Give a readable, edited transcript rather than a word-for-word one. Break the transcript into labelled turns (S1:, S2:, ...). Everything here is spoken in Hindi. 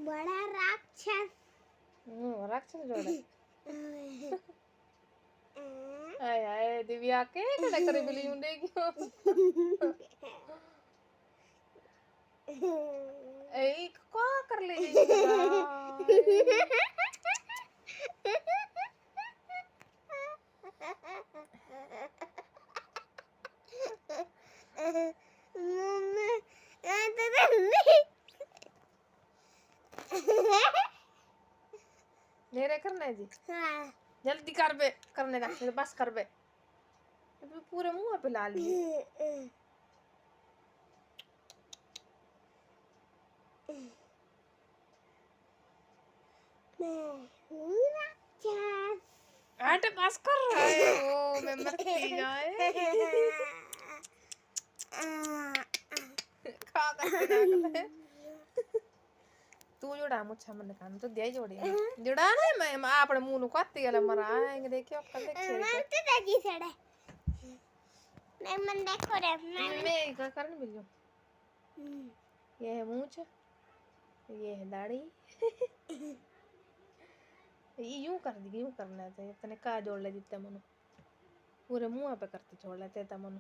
S1: बड़ा राक्षस।
S2: राक्षस जोड़े आय आय दिव्या के कड़े करे बिली मुंडे क्यों एक को कर ले मेरे करना है जी जल्दी कर बे करने का बस कर बे पूरे मुंह पे ला लिए आटे पास कर रहा है वो मैं मरती जाए खा कर तू जोड़ा मुच्छा मन कान तो दे जोड़ी जोड़ा ना मैं आपने मुंह नु काती गला मरा आएंगे देखियो कर देख
S1: मैं तो दादी सड़े मैं मन देखो रे
S2: मैं क्या करने मिलियो ये है मूंछ ये है दाढ़ी ये यूं कर दी यूं करना चाहिए तने का जोड़ ले जितने मनो पूरे मुंह पे करते छोड़ लेते ता मनो